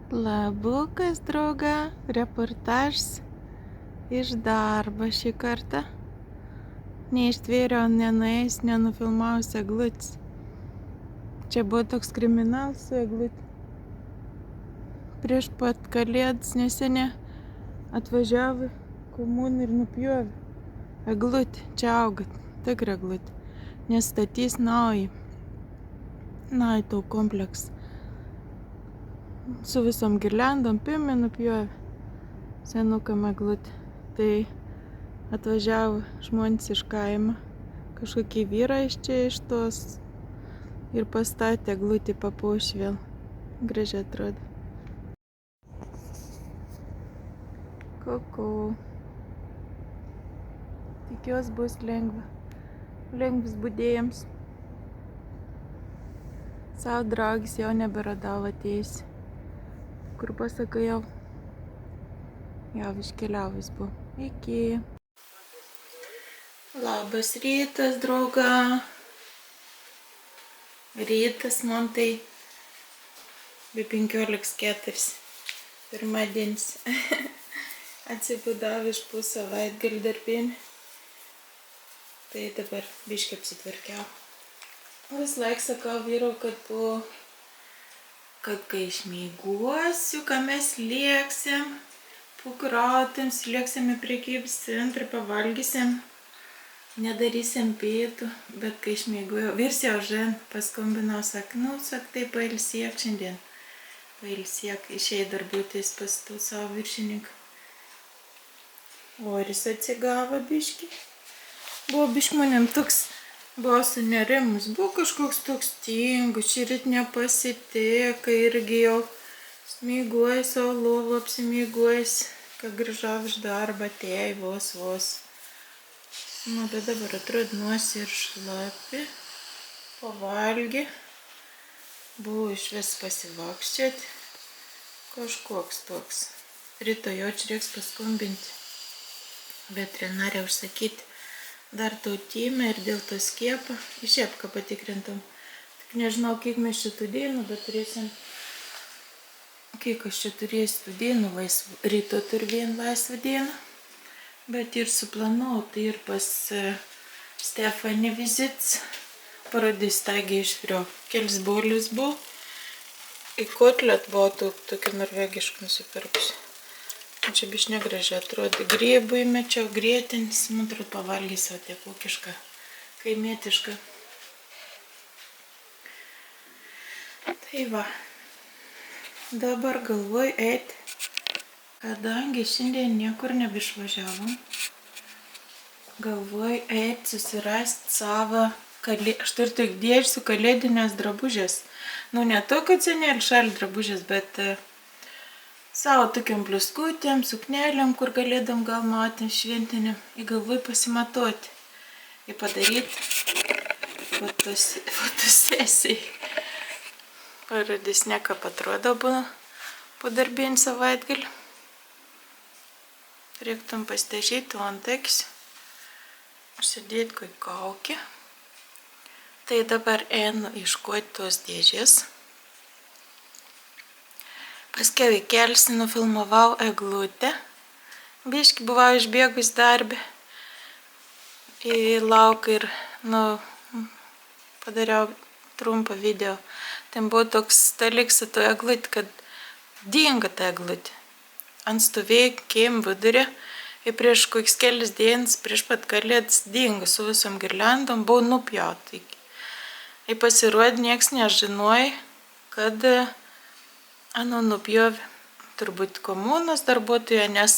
Labukas, drauga, reportažas iš darbo šį kartą. Neištvėriau, nenuėjęs, nenufilmavus eglutis. Čia buvo toks kriminalas su egluti. Prieš pat kalėdas neseniai atvažiavo komunų ir nupjovė eglutį. Čia auga tikra eglutė. Nestatys naują. Tų kompleksą. Su visom girliandom pimė nupjovė senukam eglutį. Tai atvažiavo žmonės iš kaimo, kažkokie vyrai iš čia iš tos ir pastatė eglutį, papuoš vėl. Gražiai atrodo. Kuku. Tikiuosi bus lengvas budėjams. Savo draugis jau neberadau atėjus. Kur pasakai jau iškeliavus buvo. Iki. Labas rytas, drauga. Rytas man tai be 15:04. Pirmadienis. Atsibudau iš savaitgalį darbinį. Tai dabar biškį apsitvarkiau. Vis laik sakau vyrau, kad kai išmieguosiu, ką mes lėksim, pukrautim, lėksim į prekybos centrą, pavalgysim, nedarysim pietų, bet kai išmieguoju, vyrs jau žen paskambinau, tai pailsėk šiandien. Pailsėk, išėjai darbuotis pas tų savo viršininką. Oris atsigavo biškį. Buvo biškį manim toks, buvo sunerimus, buvo kažkoks toks tingus, šįryt nepasiteka, irgi jau smieguoja savo lovą, apsimieguojas, kai grįžau iš darbo, atėjai vos. Bet dabar atrodo nosi ir šlapi, pavalgė, buvo išvis pasivakščioti, kažkoks toks. Rytoj jau reiks paskambinti, veterinarę užsakyti dar tautimą ir dėl to skiepą, išėpką patikrintam. Tik nežinau, kiek mes čia tų dienų, bet turėsim, kiek aš čia turėsiu tų dienų, rytoj turiu vieną laisvą dieną. Bet ir suplanuota ir pas Stefanį vizits. Parodys taigi išviriau. Kelis bolius buvo. Į kotlet buvo tokį norvegiškų nusipirkusi. Čia biš negražiai atrodo. Grybų įmečiau, grėtinis. Man atrodo pavalgysiu o tiek ūkišką, kaimietišką. Tai va. Dabar galvoju eiti. Kadangi šiandien niekur nebeišvažiavom, galvoju eiti susirasti savo, aš turiu tik dėžių su kalėdinės drabužės. Ne tokio senelį šalį drabužės, bet savo tokiam pliuskutėm, suknelėm, kur galėdam gal matyti šventinėm. Ir galvoju pasimatuoti. Ir padaryti fotosesijai. Parodys ne ką atrodo būna po darbinį savaitgalį. Reiktum pasidažyti antakius, užsidėti kokį kaukę. Tai dabar einu ieškoti tos dėžės. Paskiau įkelsi, nufilmavau eglutę. Biškį buvau išbėgus darbę į lauką ir padariau trumpą video. Ten buvo toks dalykas su to eglutė, kad dingo ta eglutė. Ant stovėjo kiem vidurį ir prieš kokius kelias dienas, prieš pat kalėdas dingo su visom girliandom, buvo nupjauta. Ir pasirodė, nieks nežinojo, kad nupjovė turbūt komunos darbuotoja, nes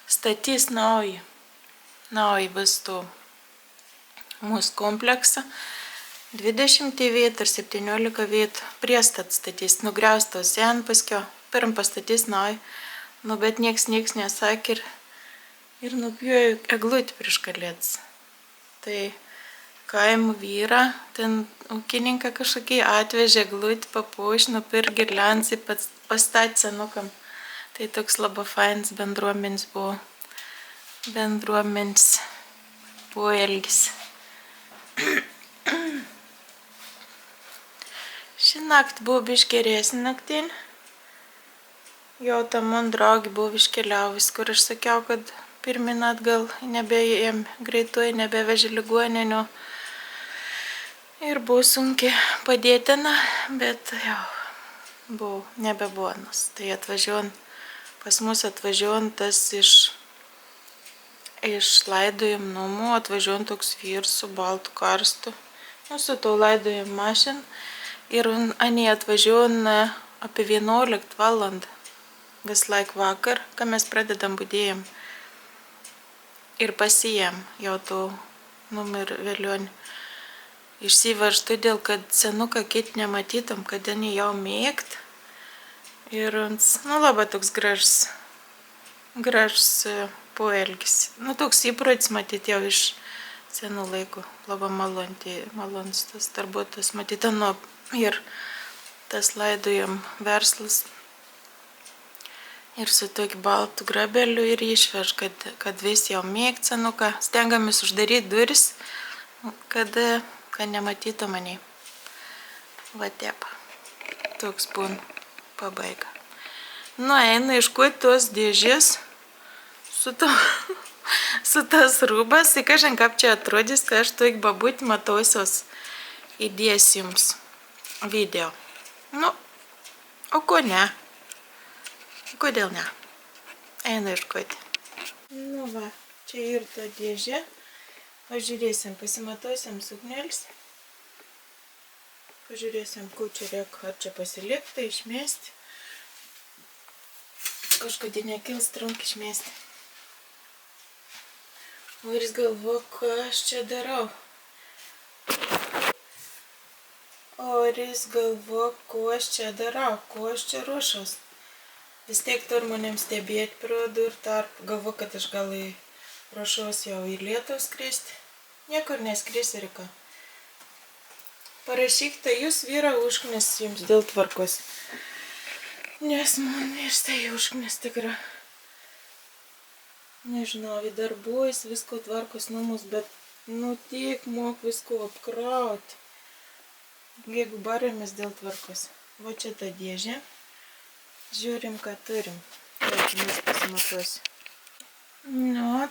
statys naują visų mūsų kompleksą. 20 vietų ir 17 vietų priestat statys, nugriaustos sen paskiau, pirm pastatys naują. Bet nieks nesakė ir nupjovė eglutį prieš kalėdas. Tai kaimo vyrą, ten ūkininką kažkokį atvežė eglutį, papuoš, nupirk girliandas ir pastatė senukam. Tai toks labai fainas bendruomenis buvo. Bendruomenis poelgis. Ši naktį buvo biškį geresnė naktinė. Jo ta man draugė buvo iškeliavus, kur aš sakiau, kad pirmin atgal nebeėjom greituoju, nebevežė ligoninio. Ir buvo sunkiai padėtina, bet jau buvo, nebebuvo. Tai atvažiuojant, pas mus atvažiuojant tas iš laidojimo namų, atvažiuojant toks vyras su baltu karstu. Su to laidojimo mašin. Ir anie atvažiuojant apie 11 valandą. Vis laik vakar, kai mes pradedam budėjim. Ir pasijėm jau to numer vėlionį. Išsivež todėl, kad senuką kit nematytum, kad ten jau mėgt. Ir, labai toks gražus poelgis. Toks įprotis matyti jau iš senų laikų. Labai malonus tas darbuotojas matyti. Ir tas laidojam verslas. Ir su tokiu baltu grabeliu ir išvež, kad vis jau mėgt senuką. Stengiamės uždaryti duris, kad nematytų mane. Va taip. Toks būn pabaiga. Einu iškuoti tos dėžės su tas rūbas. Ir kažin kaip čia atrodys, kai aš tokį babutį matausios įdės jums video. O ko ne? Kodėl ne? Einu iškuoti. Va, čia ir ta dėžė. Pažiūrėsim, pasimatuosim suknelis. Pažiūrėsim, ko čia reikia, ar čia pasilikti, išmesti. Kažkodėl nekils trunk išmesti. O ir jis galvo, ką aš čia darau. Ko aš čia ruošos. Vis tiek tur manim stebėti pro dur tarp. Galvo, kad aš gal ruošos jau į Lietuvą skristi. Niekur neskrisi, Rika. Parašyk, tai jūs vyra užknis jums dėl tvarkos. Nes man iš tai užknis tikra. Nežinau, darbuojas, visko tvarkos namus, bet tiek mok visko apkrauti. Jeigu baramės dėl tvarkos. Va čia ta dėžė. Žiūrim, ką turim. Tai mes pasimatuosiu.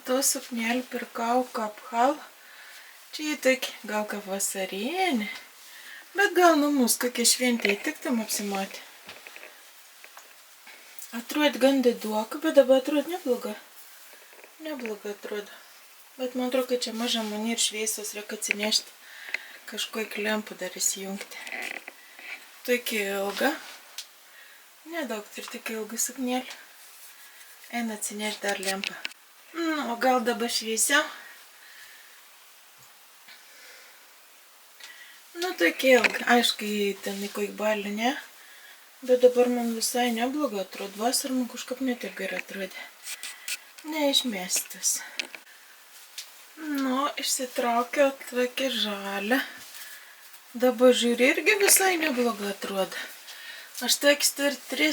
To suknelį pirkau Kaphal. Čia tokia gal kaip vasarienė, bet gal mus kokie šventė įtiktum apsimoti. Atrodo gan diduoka, bet dabar atrodo nebloga. Nebloga atrodo. Bet man atrodo, kad čia maža mani ir šviesos reikia atsinešti. Kažkokį lempų dar įsijungti. Tokia ilga. Nedaug ir tokia ilga suknelė. Eina atsinešti dar lempą. O gal dabar šviesiau? Tokia ilga. Aišku, ten į kokį balį, ne? Bet dabar man visai nebloga atrodo. Vasar man kažkaip netaip gerai atrodė. Neišmestas. Išsitraukiau tokią žalę. Dabar žiūri, irgi visai nebloga atrodo. Aš toks turiu 3.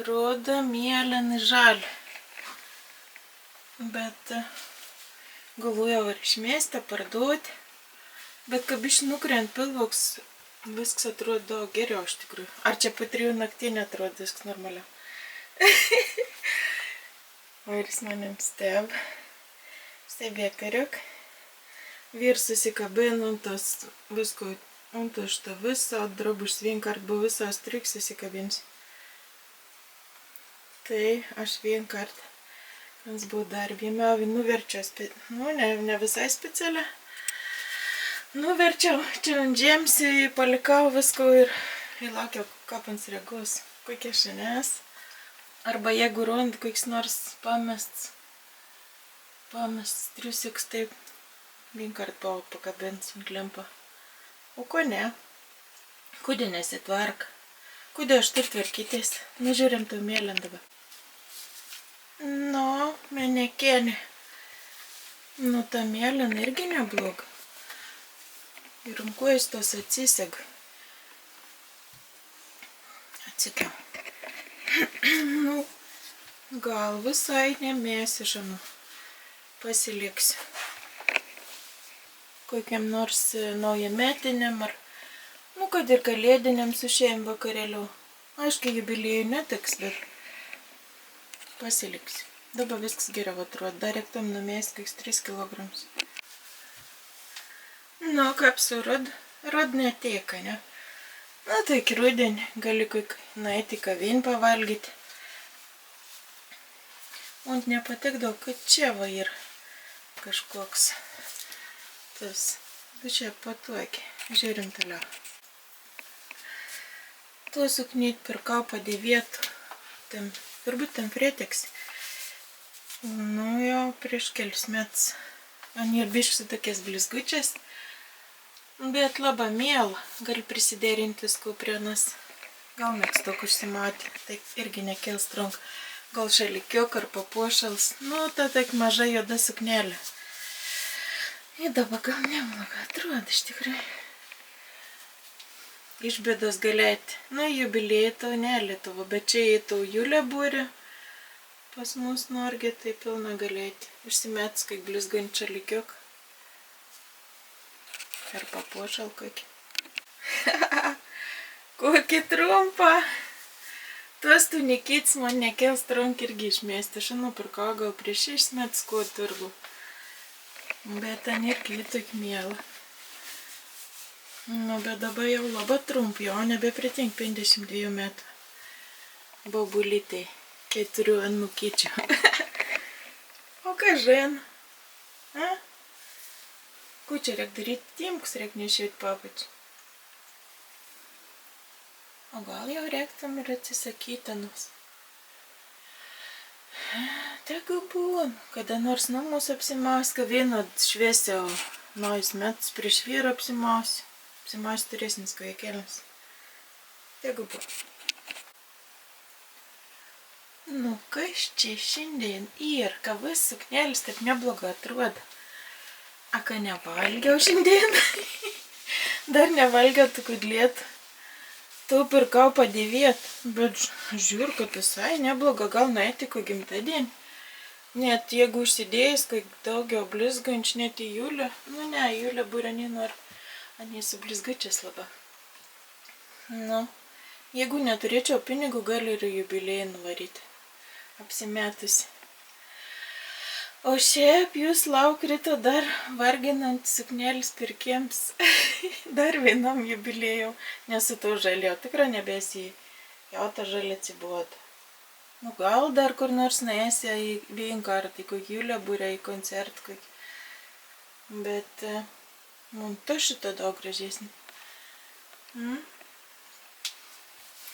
Ruda, mėlyna, žalia. Bet galvojau ar išmesti, parduoti. Bet kai biškį nukrent pilvoks, viskas atrodo daug geriau iš tikrųjų. Ar čia po 3 naktį neatrodo viskas normaliau? O ir jis manim stebė kariuk. Vyr susikabino tos visko, šitą visą drabužį vienkart buvo visos triks susikabins. Tai aš vienkart, kas buvo dar viemiau, nuverčiau, ne visai specialią. Nuverčiau, čia ant džemsį, palikau visko ir laukiau, kaip ant reaguos, kokie šiandienas. Arba jeigu rand koks nors pamests triusiks, taip vienkart pakabins ant lempo. O ko ne? Kodėl nesitvarka? Kodėl aš turiu tvarkytis? Žiūrim tau mėlyn dabar. Menekėnė. Ta mėlyn irgi nebloga. Ir rankojas tos atsiseg. Atsikiau. Gal visai nemėsišanu. Pasiliksiu. Kokiam nors naujametiniam ar, kad ir kalėdiniam su šeim vakarėliu Aišku, jubiliejų netiks, bet pasiliksiu. Dabar viskas geriau atrodo. Dar reiktam numėsti koks 3 kilograms. Nu, kaip su rud neteika, ne? Na, tai iki rudenį gali nueiti kavinį pavalgyti. Man nepatikdavo, kad čia va yra kažkoks tas. Bet čia patogiai. Žiūrim toliau. Tuo suknyt pirkau padėvėtų. Turbūt tam Fretex. Nu, jau prieš kelius metus. Man ir biškai tokias blizgučias. Bet labai miela. Gali prisiderinti kuprienas. Gal megztuk užsimatė. Taip irgi nekels trunk. Gal šalikiuk ar papuošals. Nu, ta tak maža juoda suknelė. Ir dabar gal nebloga atrodo iš tikrai. Iš bėdos galėti. Nu, jubiliejai tau ne Lietuva, bet čia įtau Julė būrė. Pas mus Norge tai pilna galėti. Užsimets, kaip blizgant šalikiuk. Ar papuošal kokį. Kokį trumpą. Tuos tunikits man nekels trunk irgi išmesti. Aš nupirkau gal prieš 6 metus ko turgu. Bet ten irgi tokį mielą. Nu, bet dabar jau labai trump, jau nebepritink 52 metų. Bobulytai, 4 anūkyčių. O ką žen? Ko čia reik daryti timkus, reik nešėti papačių? O gal jau reiktam ir atsisakyti nus. Tegu būn, kada nors namus apsimauska, vieno šviesio naujus metus prieš vyrą apsimausiu. Apsimausiu turėsnis kojekėlis. Tegu būn. Nu, kas čia šiandien ir, ka vis suknelis taip neblogai atrodo. A, ką nevalgiau šiandien? Dar nevalgiau tų kudlėtų. Tu pirkau padėvėt, bet žiūr, kad visai nebloga, gal nueiti ko gimtadienį. Net jeigu užsidėjus, kai daugiau blizganč, net į Julę. Nu ne, Julė būrė nor, anė su blizgučias labai. Nu, jeigu neturėčiau pinigų, gali ir jubiliejį nuvaryti. Apsimetusi. O šiaip jūs laukrito dar varginant suknelis pirkiems. Dar vienam jubiliejau, nes su to žalėjo. Tikrai nebesi jau tą žalį atsibuotų. Nu gal dar kur nors nuėsi į vieną kartą, į kokį Julę būrę, į koncertą kokį. Bet man to šito daug gražesnį.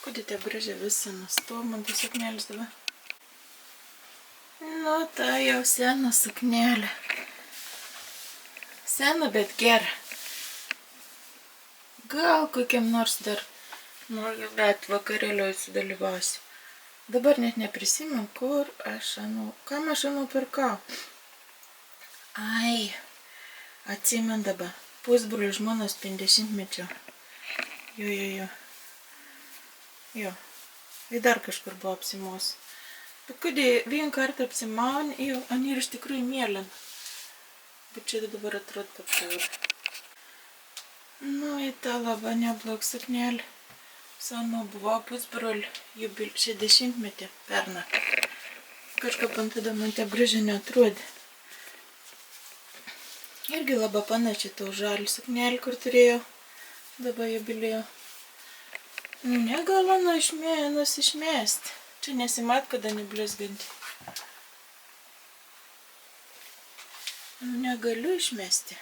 Kodėl tie gražiai visą nusto, man tai suknelis dabar. Nu, ta jau sena suknelė. Sena, bet gera. Gal kokiam nors dar naujų metų vakarėlioj sudalyvausiu. Dabar net neprisimenu, kur kam aš pirkau. Ai, atsimenu dabar. Pusbrolio žmonos 50-mečio. Jo. Ir dar kažkur buvo apsimos. Bet kodėl vieną kartą apsimauni, jau, an ir iš tikrųjų mėlyn. Bet čia dabar atrodo papūrė. Nu, į tą labai neblog suknelį. Sano buvo pusbrolį 60-metį pernai. Kažkaip ant tada man taip gražiai neatrodė. Irgi labai panašiai tau žalį suknelį, kur turėjau. Dabar jubiliejų. Negala išmesti. Čia nesimat, kada neblizganti. Negaliu išmesti.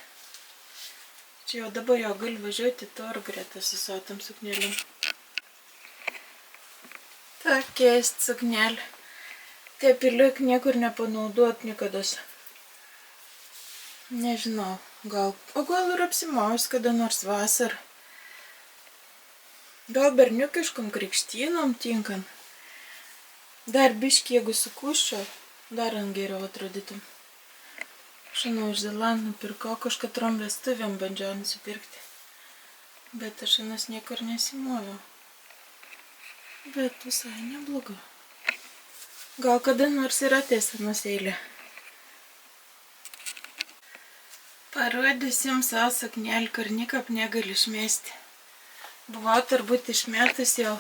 Čia jau dabar jau gali važiuoti tor greta su sotam sukneliam. Ta keist suknelė. Tie piliuk niekur nepanaudot nikados. Nežinau, gal. O gal ir apsimaus kada nors vasarą. Gal berniukiškom krikštynom tinkan. Dar biškį, jeigu sukuščiau, dar geriau atrodytum. Žinau, iš Zelandų pirkau kažkatrom vestuvėm bandžiau nusipirkti. Bet aš niekur nesimoviau. Bet visai nebloga. Gal kada nors yra tiesanos eilė. Parodysim savo suknelį, kur nikap negali išmesti. Buvau turbūt išmetus jau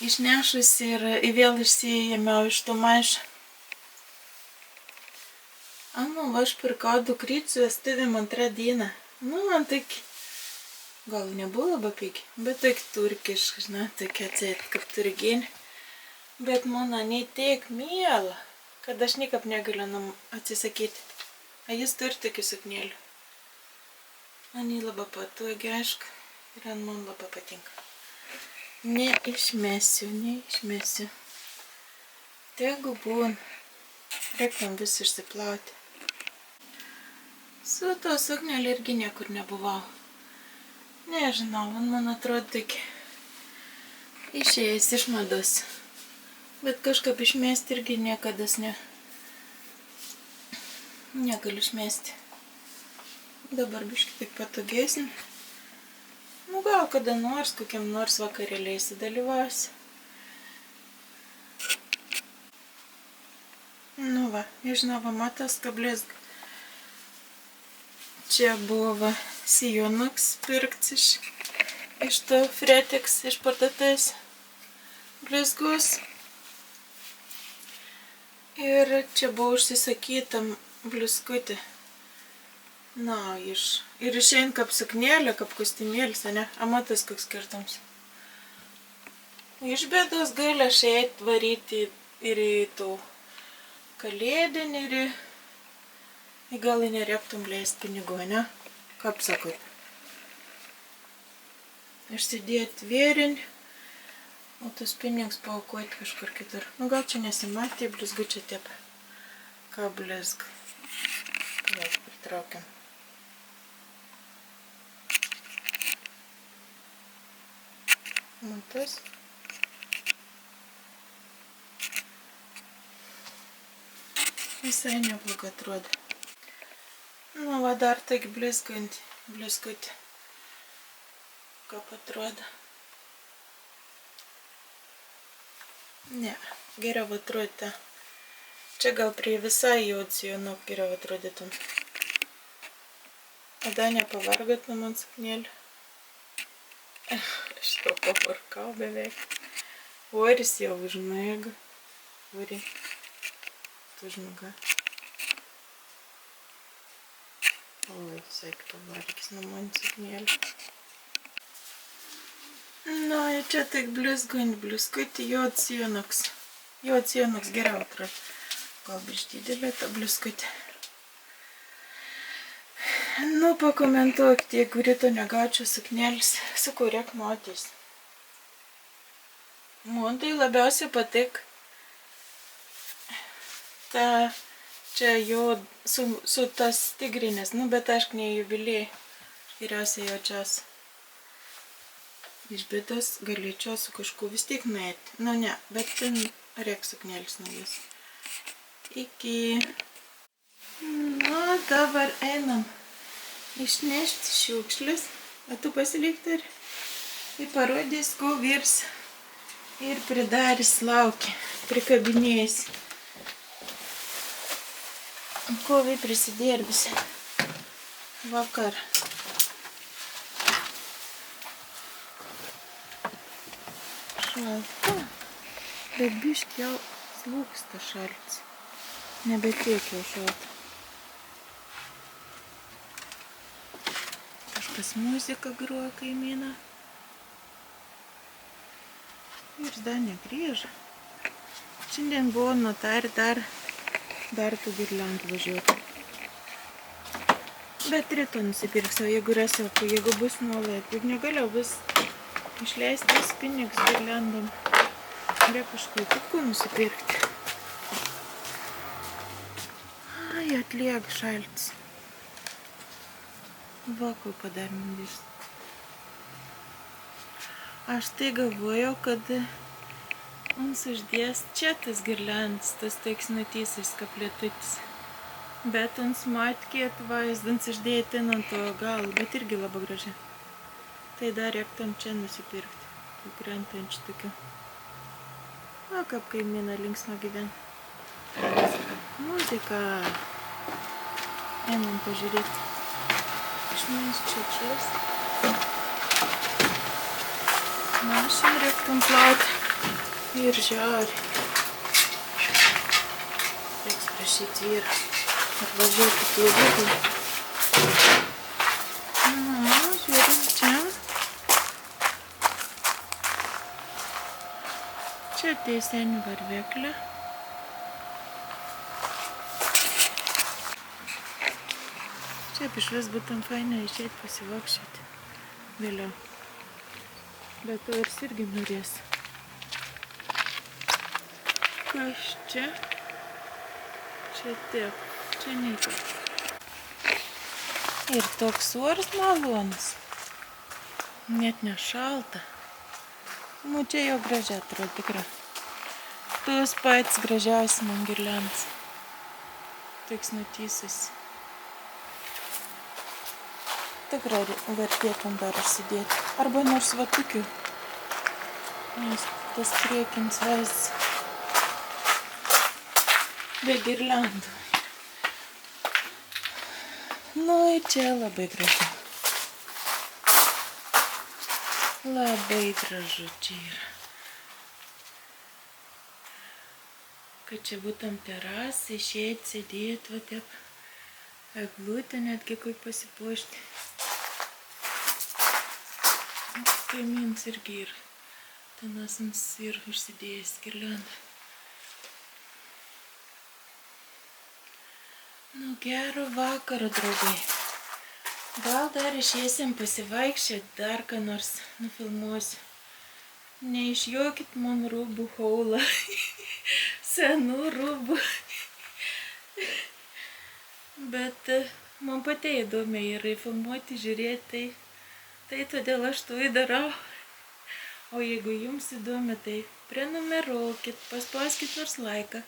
išnešusi ir vėl išsiėmiau iš to maišo. Nu, aš pirkau dukryčių vestuvėm 2 dieną. Nu, man tik, gal nebuvo labai pigi, bet tik turkiška, žinai, tokia atseit, kaip turginė. Bet man nei tiek miela, kad aš niekaip negaliu atsisakyti. A jis turi tokių suknėlių. Man jį labai patogi, aišku, ir man labai patinka. Neišmesiu. Tegu būn. Reikam vis išsiplauti. Su to suknelė irgi niekur nebuvau. Nežinau, man atrodo tik išėjęs iš mados. Bet kažkaip išmesti irgi niekada negaliu išmesti. Dabar biškį tik patogesnį. Nu gal kada nors, kokiam nors vakarėliai įsidalyvausi. Nu va, nežinau, va matas, ką blizga. Čia buvo sijonuks pirkts iš to Fretex iš parduotuvės blizgus. Ir čia buvo užsisakyta blizgutė. Na, ir išein kaip suknėlė, kaip kostiumėlis, ne? Amatas koks skirtums. Iš bėdos gali aš eit varyti ir į tų kalėdinį, ir gal nereiktum leist pinigų, ne? Kaip sakot? Išsidėt vėrinį, o tos pinigus paaukoti kažkur kitur. Nu gal čia nesimatė, blizgu čia taip. Ką blizg. Gal pritraukiam. Matas. Visai neblogai atrodo. Nu, va dar taip blizgutį. Kaip atrodo. Ne, geriau atrodo. Čia gal prie visai sijonų geriau atrodytum. Tada nepavargot nuo man suknėlių. Aš jau pavarkau beveik. Oris jau užmiega. Ori. Tu užmiega. Oi, visai pavargis nuo man suknėlių. Nu, čia tik blizgutį, sijonuks. Sijonuks geriau atrodo. Gal biš didelė ta blizgutė. Nu, pakomentuok, jeigu ryto negaučiau suknėlis, sakau, reik motis. Man tai labiausiai patik. Čia jo su tas tigrinės, nu, bet aišku, ne jubiliai. Geriausiai jaučiausi. Iš bėdos galėčiau su kažkuo vis tiek nueiti. Nu, ne, bet reik suknėlis naujas. Iki. Nu, dabar einam. Išnešti šiukšlius, o tu pasilik dar ir parodys, ko virs ir pridarys laukia, prikabinėjęs. Kovai prisidirbsi vakar. Šalta, bet biški jau slūksta šaltis, nebetiek jau šalta. Kažkas muzika groja kaimyną. Ir dar negrįžo. Šiandien buvo nutarę dar tų girliandų važiuoti. Bet rytoj nusipirksiu, jeigu rasiu, jeigu bus nuolaid. Juk negaliu vis išleisti vis pinigus girliandom. Reikia kažkokį kitko nusipirkti. Ai, atliek šaltis. Va, ko padarėm vis. Aš tai galvojau, kad mums uždės čia tas girliandas, tas teiksnutysis kaplėtutis. Bet uns matki atvaizdans uždėjo ten ant to galo, bet irgi labai gražiai. Tai dar reiktam čia nusipirkti, tų krentančių tokių. O, kaip kaimyną linksma gyvena. Muzika. Einam pažiūrėti. Išmės čia. Mašiną reiktam plauti. Ir žiauri. Reiks prašyti vyrą. Atvažiuoti plovyklą. Nu, žiūrim čia. Čia teisenių varveklė. Šiaip iš vis būtum fainai išeit pasivokščioti vėliau. Bet to ir irgi norės. Kas čia? Čia taip. Čia nieko. Ir toks oras malonus. Net nešalta. Nu, čia jau gražiai atrodo tikrai. Tas pats gražiausias man girliandas. Toks nutysas. Tikrai vertėtum dar užsidėti. Arba nors vatukių. Nes tas priekinis vaizdas. Be girliandų. Nu, ir čia labai gražu. Labai gražu čia yra. Kad čia būtum terasai, išėti, sėdėti, va taip. Eglutę netgi kaip pasipuošti. Kaimyns irgi yra. Tenasins ir užsidėjęs girliandą. Nu, gero vakaro, draugai. Gal dar išėsim pasivaikščioti, dar ką nors nufilmuosiu. Neišjuokit man rūbų haulą. Senų rūbų. Bet man patie įdomi yra filmuoti, žiūrėti, tai todėl aš to įdarau. O jeigu jums įdomi, tai prenumeruokit, paspauskit nors laiką.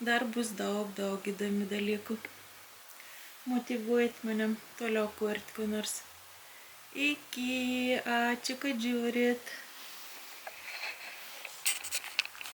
Dar bus daug įdomių dalykų. Motyvuojat manim toliau kurti ko nors. Iki, ačiū, kad žiūrit.